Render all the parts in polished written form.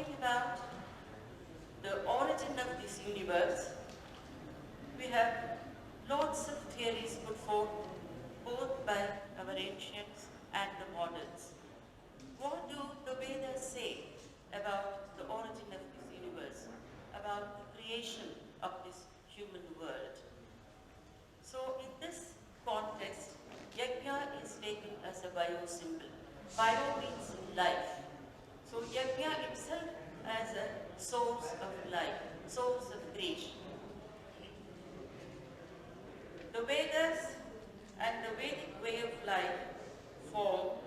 talking about the origin of this universe, we have lots of theories put forth both by our ancients and the moderns. What do the Vedas say about the origin of this universe, about the creation of this human world? So in this context, yajna is taken as a bio symbol. Bio means life. So yajna itself as a source of life, source of creation. The Vedas and the Vedic way of life form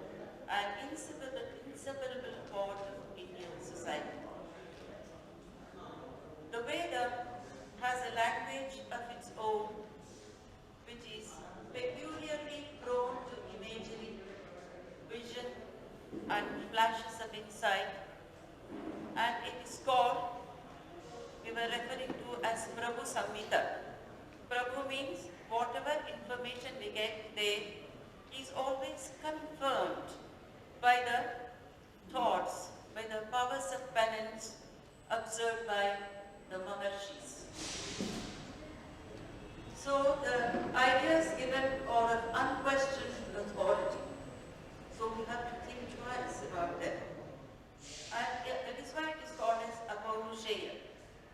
an inseparable part of Indian society. The Veda has a language of its own, which is peculiarly prone to imagery, vision, and flashes of insight, and it is called, we were referring to as Prabhu Samhita. Prabhu means whatever information we get there is always confirmed by the thoughts, by the powers of penance observed by the Maharshis. So the ideas given are of unquestioned authority. So we have to think twice about them. And that is why it is called as Apaurushaya.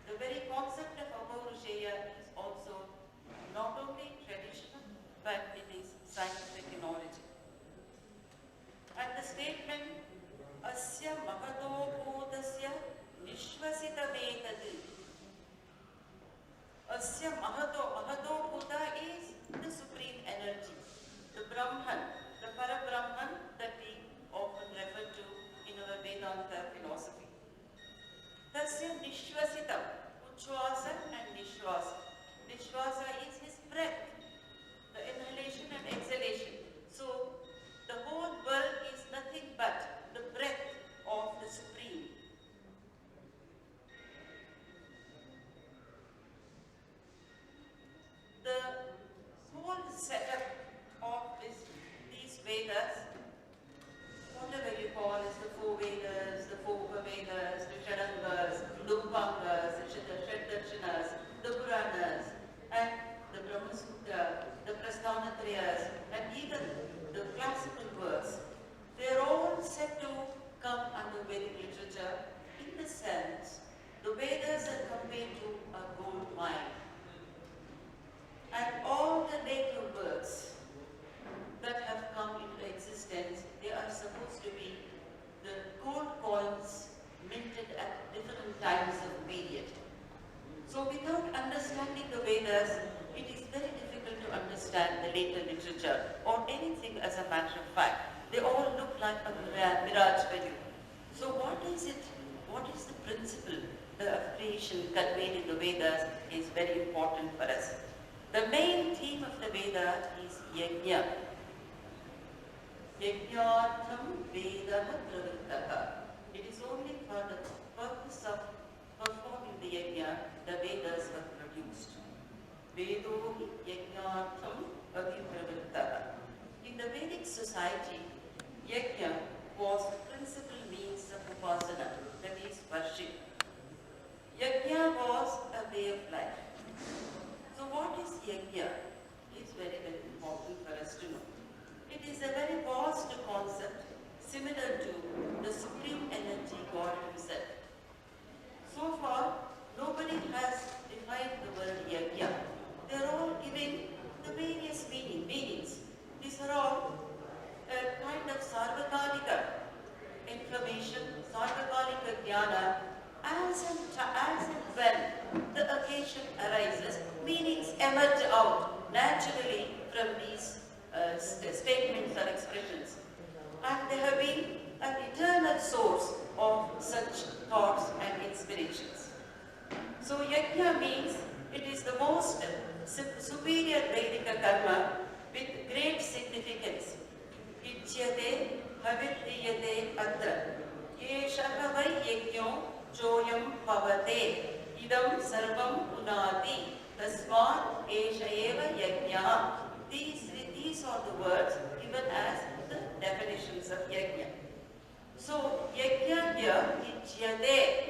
The very concept of Apaurushaya is also not only traditional, but it is scientific in origin. And the statement, Asya Mahato Bhudasya Nishvasita Vedadi. Asya Mahato Bhuta is the supreme energy, the Brahman, the Parabrahman that we often refer to in our Vedanta philosophy. Tasya Nishvasitam, Uchvasa and Nishvasa. Nishvasa is his breath, the inhalation and exhalation. So the whole world is nothing but the breath of the Supreme. The whole setup of these Vedas, whatever you call as the four Vedas, the four Vedas, the Shadangas, the Upangas, the Shadakshinas, the Puranas, and the Brahma Sutra, the Prasthanatrayas, and even the classical works, they are all said to come under Vedic literature in the sense the Vedas are compared to a gold mine. And all the later works that have come into existence, they are supposed to be the gold coins minted at different times of period. So without understanding the Vedas, it is very difficult to understand the later literature or anything as a matter of fact. They all look like a mirage value. So what is it? What is the principle of creation conveyed in the Vedas is very important for us. The main theme of the Veda is yajna. Yajnartham Vedaha Pravrittaha. It is only for the purpose of performing the yajna the Vedas were produced. Vedo yajnartham avipravrittaha. In the Vedic society, yajna was the principal means of upasana, that is worship. Yajna was a way of life. So what is yajna? It's very, very important for us to know. It is a very vast concept similar to the supreme energy God himself. So far, nobody has defined the word yajna. They are all giving the various meanings. These are all a kind of sarvakalika information, sarvakalika jnana. As and when the occasion arises, meanings emerge out naturally from these statements or expressions. And they have been an eternal source of such thoughts and inspirations. So yajna means it is the most superior Vedika karma with great significance. Ichyate haviddiyate atra. Yeshaha vai yajno Joyam Pavate Idam Sarvam Punati Tasmat Esha Eva Yajna. These are the words given as the definitions of yajna. So yajna here, ichyate,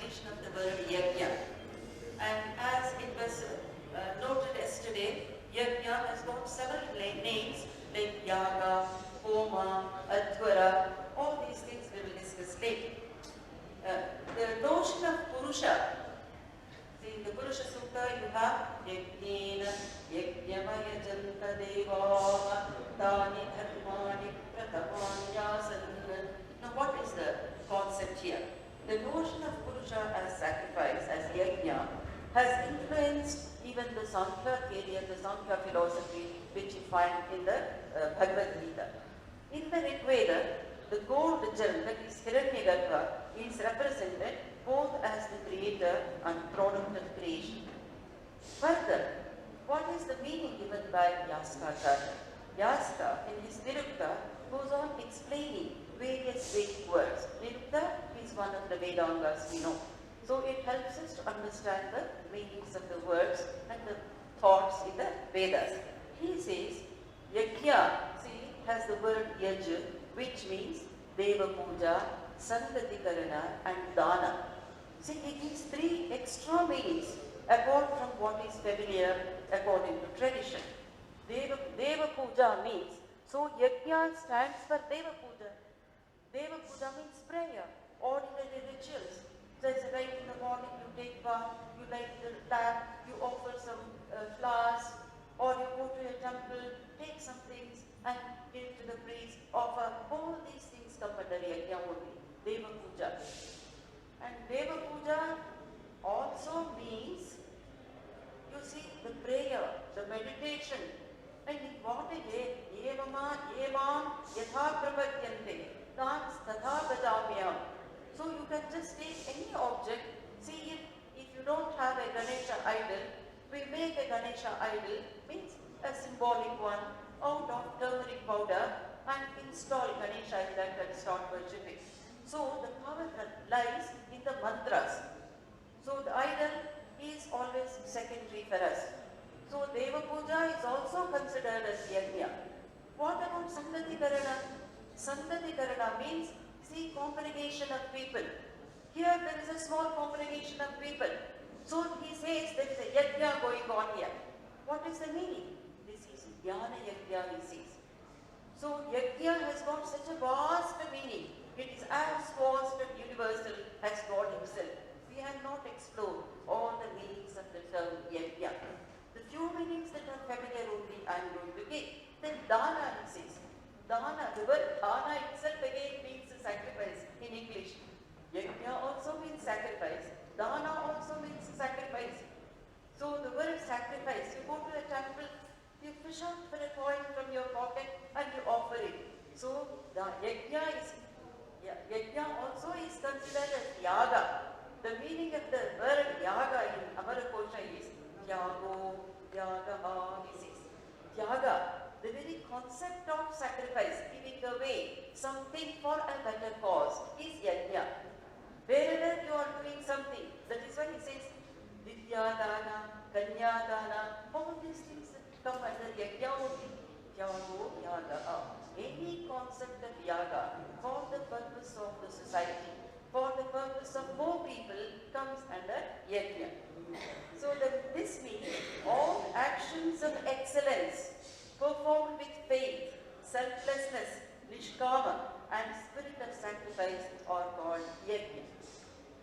connotation of the word yajna. And as it was noted yesterday, yajna has got several names like yaga, homa, adhvara, all these things we will discuss later. The notion of Purusha, see in the Purusha Sutta you have Yajnena, Yajnamaya Janta Devaha, Tani Dharmani Pratamanya. Now what is the concept here? The notion of Purusha as sacrifice, as yajna, has influenced even the Sankhya area, the Sankhya philosophy, which you find in the Bhagavad Gita. In the Rig Veda, the gold gem, that is Hiranyagarbha, is represented both as the creator and product of creation. Further, what is the meaning given by Yaskacharya? Yaska, in his Nirukta, goes on explaining various Vedic words. Nirukta is one of the Vedangas we know. So it helps us to understand the meanings of the words and the thoughts in the Vedas. He says, Yajna, see, has the word Yaj, which means Deva Puja, Sangatikarana and Dana. See, it gives three extra meanings apart from what is familiar according to tradition. Deva Puja means, so Yajna stands for Deva Puja. Deva Puja means prayer, ordinary rituals. So it's right in the morning, you take bath, you light the tap, you offer some flowers, or you go to a temple, take some things and give to the priest, offer. All these things come under Yajna only, Deva Puja. And Deva Puja also means, you see, the prayer, the meditation. And in what a way, Evama, Evam, Yatha Prapadyante, Tans Tatha Bhajamyam. So you can just take any object. See, if you don't have a Ganesha idol, we make a Ganesha idol, means a symbolic one, out of turmeric powder and install Ganesha in that and start worshipping. So the power lies in the mantras. So the idol is always secondary for us. So Deva Puja is also considered as yajna. What about Sangatikarana? Sangatikarana means, see, congregation of people. Here there is a small congregation of people. So he says there is a yajna going on here. What is the meaning? This is jnana yajna, he says. So yajna has got such a vast meaning. It is as vast and universal as God himself. We have not explored all the meanings of the term yajna. The few meanings that are familiar only I am going to give. Then dana, he says. Dana, the word dana itself again means sacrifice in English. Yajna also means sacrifice. Dana also means sacrifice. So the word sacrifice, you go to a temple, you fish out for a coin from your pocket and you offer it. So the yajna also is considered as yaga. The meaning of the word yaga in Amarakosha is yago, yagaha, he says. Yaga, the very concept of sacrifice, giving away something for a better cause, is yajna. Wherever you are doing something, that is why he says vidyadana, kanyadana, all these things come under yajna only. Yago, yagaha. Any concept of yaga for the purpose of the society, for the purpose of more people, comes under yajna. So this means all actions of excellence performed with faith, selflessness, nishkama and spirit of sacrifice are called yajna.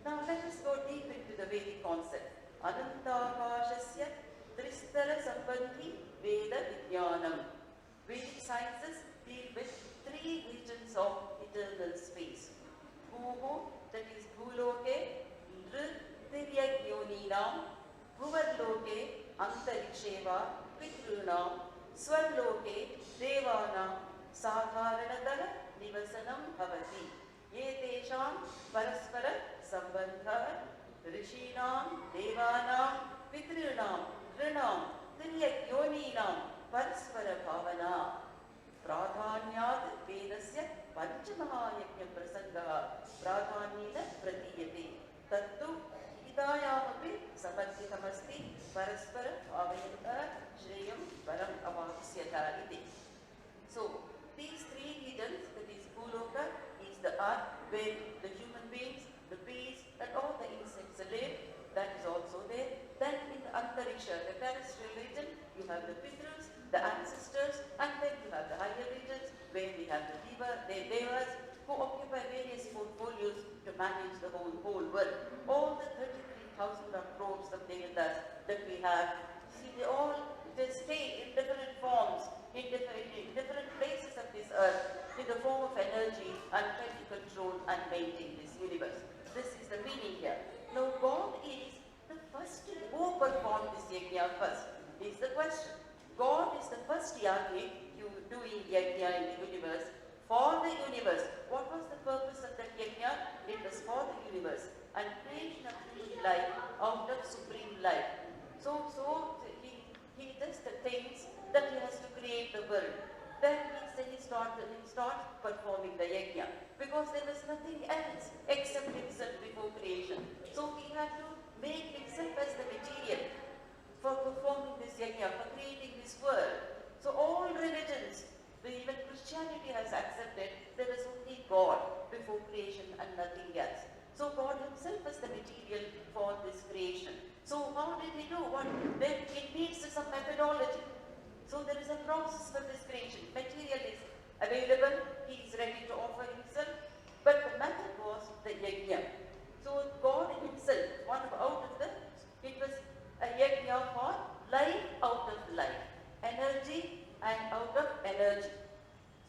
Now let us go deep into the Vedic concept. Anantakashasya tristara sambandhi Veda Vijnanam. Vedic sciences deal with three regions of eternal space. Bhumu, that is Bhuloke, Nritiryagyoninaam, Bhuvarloke, Antariksheva, Pitrunam, Swarloke, Devanam, Sadharanatara, Nivasanam Bhavati. Yetesham Paraspara Sambandha, Rishinam, Devanam, Pitrunam, Rinam, Tiryagyoninam, Paraspara Bhavana. Pradhanyad Vedasya Panchamaha Prasanga Pradhanyena Pratiyate Tattu Hidayamapi Samadhyatamasti Paraspara Avayanta Shreyam Varam Avaksyata iti. So these three regions, that is Bhuloka, is the earth where the human beings, the bees and all the insects Antarisha, the terrestrial region, you have the Pitrus, the ancestors, and then you have the higher regions where we have the Devas who occupy various portfolios to manage the whole world. All the 33,000 crores of Devatas that we have, see, they stay in different forms, in different places of this earth, in the form of energy, and try to control and maintain this universe. This is the meaning here. Now God is the first who performed this yajna first, is the question. God is the first yajna doing yajna in the universe, for the universe. What was the purpose of that yajna? It was for the universe and creation of human life out of supreme life. So he just thinks that he has to create the world. Then he starts performing the yajna, because there was nothing else except himself before creation. So he had to make himself as the material for performing this yajna, for creating this world. So all religions, even Christianity has accepted there is only God before creation and nothing else. So God himself is the material for this creation. So how did he do? Then it needs some methodology. So there is a process for this creation. Material is available, he is ready to offer himself, but the method was the yajna. So God himself, it was a yajna for life out of life, energy and out of energy.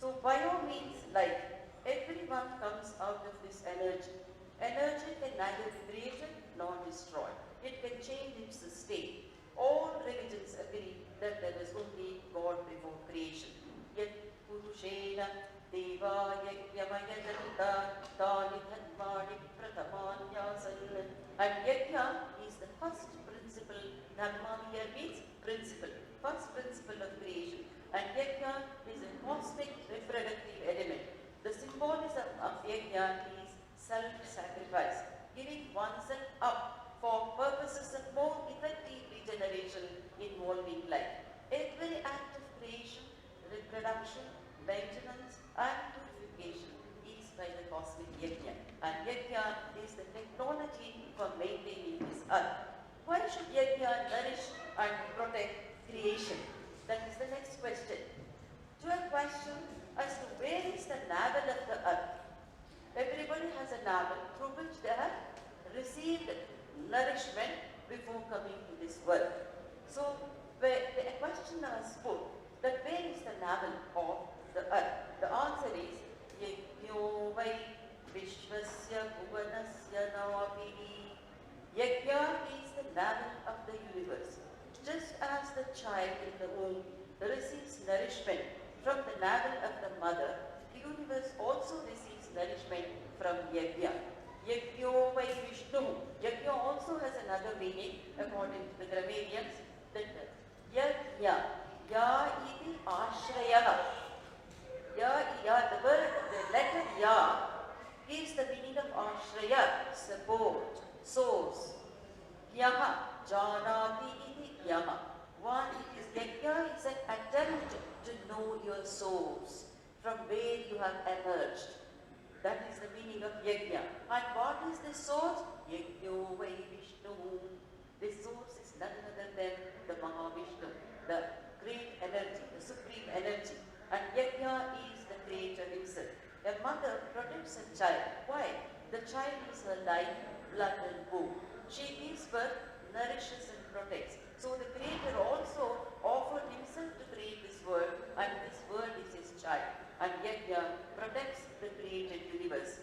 So bio means life. Everyone comes out of this energy. Energy can neither be created nor destroyed. It can change its state. All religions agree that there is only God before creation. Yet Purushena Deva Yajnamaya Janita Tani Dharmani Pratamanyasana. And yajna is the first principle. Dharma here means principle. First principle of creation. And yajna is a cosmic reproductive element. The symbolism of yajna is self-sacrifice, giving oneself up for purposes of more effective regeneration involving life. Every act of creation, reproduction, maintenance and purification is by the cosmic yajna. And yajna is the technology for maintaining this earth. Why should yajna nourish and protect creation? That is the next question. To a question as to where is the navel of the earth. Everybody has a navel through which they have received nourishment before coming to this world. So a question was put that where is the navel of the earth? The answer is Yajno vai Vishwasya Bhuvanasya Navapini. Yajna is the navel of the universe. Just as the child in the womb receives nourishment from the navel of the mother, the universe also receives nourishment from yajna. Yajno vai Vishnu. Yajna also has another meaning according to the grammarians, that yajna, ya iti ashraya. The letter ya gives the meaning of ashraya, support, source. Yaha, janati iti yaha. Yajna is an attempt to know your source, from where you have emerged. That is the meaning of yajna. And what is the source? Yajno vai Vishnu. The source is none other than the Mahavishnu, the great energy, the supreme energy. And yajna is the creator himself. A mother protects a child. Why? The child is her life, blood and womb. She gives birth, nourishes and protects. So the creator also offered himself to create this world, and this world is his child. And yajna protects the created universe.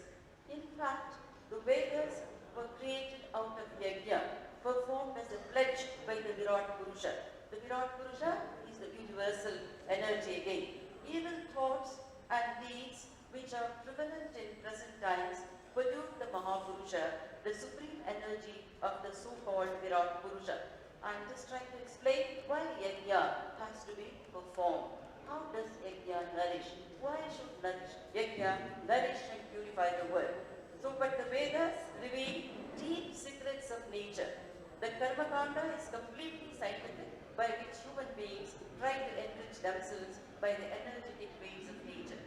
In fact, the Vedas were created out of yajna, performed as a pledge by the Virat Purusha. The Virat Purusha is the universal energy again. Evil thoughts and deeds which are prevalent in present times pollute the Mahapurusha, the supreme energy of the so-called Virat Purusha. I'm just trying to explain why yajna has to be performed. How does yajna nourish? Why should yajna nourish and purify the world? So, but the Vedas reveal deep secrets of nature. The Karma Kanda is completely scientific, by which human beings try to enrich themselves by the energetic ways of nature.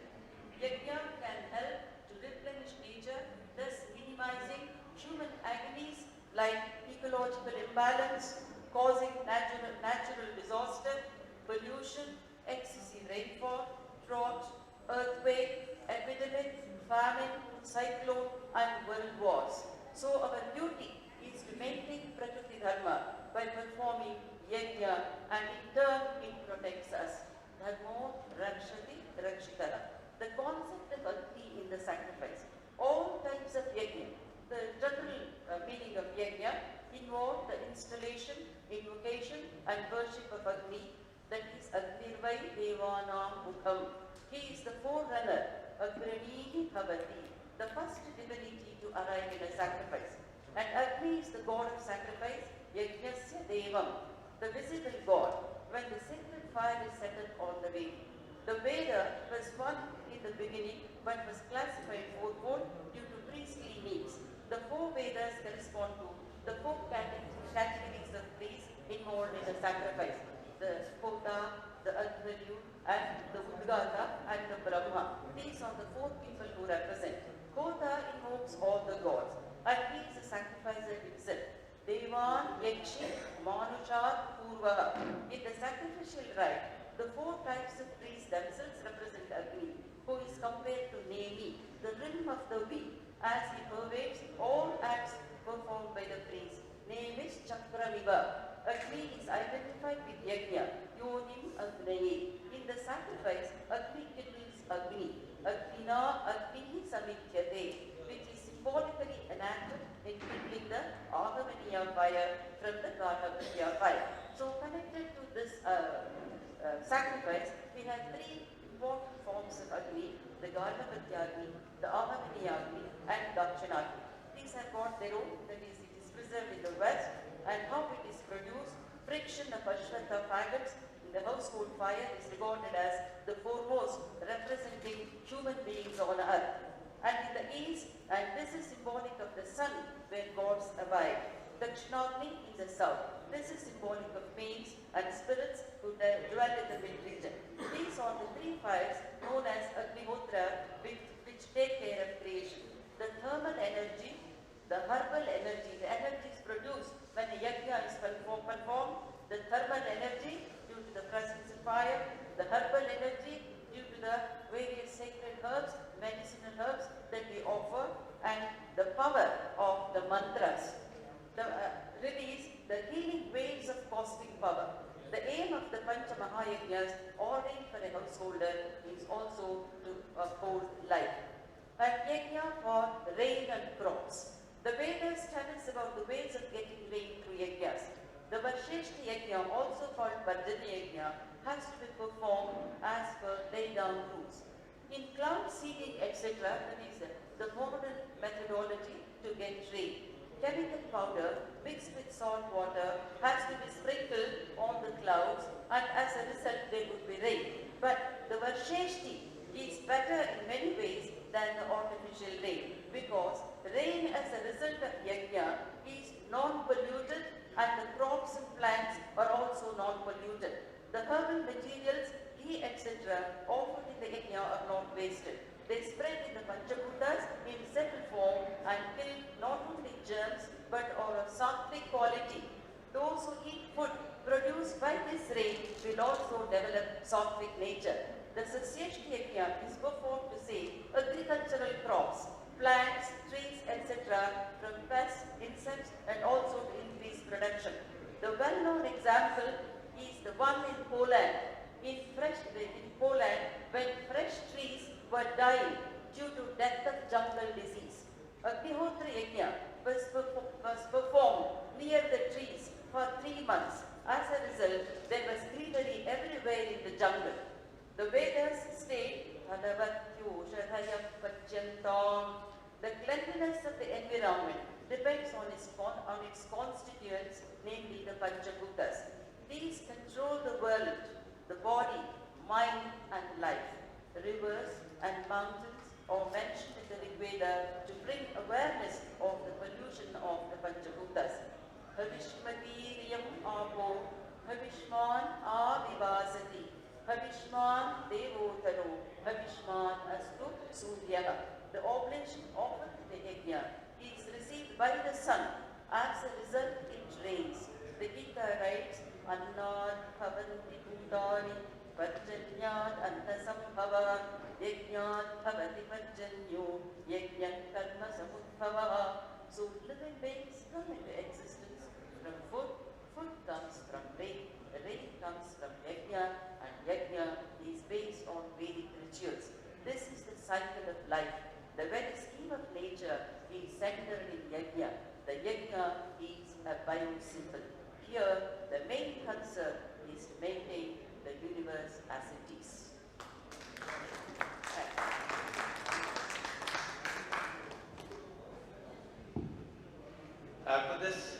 Yajna can help to replenish nature, thus minimizing human agonies like ecological imbalance, causing natural disaster, pollution, excessive rainfall, drought, earthquake, epidemic, famine, cyclone, and world wars. So our duty is to maintain Prakriti Dharma by performing yajna, and in turn it protects us. Dharmo rakshati rakshitara. The concept of Agni in the sacrifice. All types of yajna, the general meaning of yajna, involve the installation, invocation, and worship of Agni, that is Agnirvai Devanam Mukham. He is the forerunner, Agranihi Bhavati, the first divinity to arrive in a sacrifice. And Agni is the god of sacrifice, Yajnasya Devam, the visible god, when the sacred fire is set up on the way. The Veda was one in the beginning, but was classified fourfold due to priestly needs. The four Vedas correspond to the four categories of priests involved in the sacrifice: the Kota, the Honorary, and the Udgata, and the Brahma. These are the four people who represent. Kota invokes all the gods, and he is a sacrificer himself. Devan, Yakshi, Manushar, Purva. In the sacrificial rite, the four types of priests themselves represent Agni, who is compared to Nemi, the rim of the wheel, as he pervades all acts performed by the priest. Name is Chakramiva. Agni is identified with Yajna, Yonim Agnaye. In the sacrifice, Agni kindles Agni. Agnina Agni Samityate, which is symbolically enacted in kindling the Agamaniya fire from the Garhabhya fire. So connected to this sacrifice, we have three important forms of Agni: the Garhabhya Agni, the Agamaniya Agni, and Dakshinagni. These have got their own, that is, it is preserved in the West, and how it is produced. Friction of Ashwatha faggots in the household fire is regarded as the foremost representing human beings on earth. And in the east, and this is symbolic of the sun where gods abide. Dakshinagni in the south. This is symbolic of beings and spirits who dwell in the mid region. These are the three fires known as Agnihotra, which take care of creation. The thermal energy, the herbal energy, the energy is produced when a yajna is performed, the thermal energy due to the presence of fire, the herbal energy due to the various sacred herbs, medicinal herbs that we offer, and the power of the mantras. Release the healing waves of cosmic power. The aim of the Pancha Mahayajnas ordained for a householder is also to uphold life. And yajna for rain and crops. The Vedas tell us about the ways of getting rain through yajnas. The Varsheshti yajna, also called Varjani yajna, has to be performed as per laid down rules. In cloud seeding, etc., that is the modern methodology to get rain. Chemical powder mixed with salt water has to be sprinkled on the clouds, and as a result there would be rain. But the Varsheshti is better in many ways than the artificial rain, because rain as a result of yajna is non-polluted, and the crops and plants are also non-polluted. The herbal materials, ghee, etc., offered in the yajna are not wasted. They spread in the Panchabhutas in settled form and kill not only germs but are of sattvic quality. Those who eat food produced by this rain will also develop sattvic nature. The Sasyeshti yajna is performed to save agricultural crops, plants, trees, etc. from pests, insects, and also to increase production. The well-known example is the one in Poland. In Poland, when fresh trees were dying due to death of jungle disease, Agnihotra yajna was performed near the trees for 3 months. As a result, there was greenery everywhere in the jungle. The Vedas state, the cleanliness of the environment depends on its constituents, namely the Panchabhutas. These control the world, the body, mind, and life. Rivers and mountains are mentioned in the Rig Veda to bring awareness of the pollution of the Panchabhutas. Havishmatiriyam apo, Havishman avivasati, Havishman devotaro, Havishman astu suryaha. The oblation offered to the yajna is received by the sun. As a result, it rains. The Gita writes, Annat bhavanti bhutani Vajjanyat antasambhava Yajnat bhavati vajjanyo Yajnat karma samudbhava. So living beings come into existence from food, food comes from rain comes from yajna, and yajna is based on Vedic rituals. This is the cycle of life. The very scheme of nature is centered in yajna. The yajna is a bio-symbol. Here, the main concern is to maintain the universe as it is. After this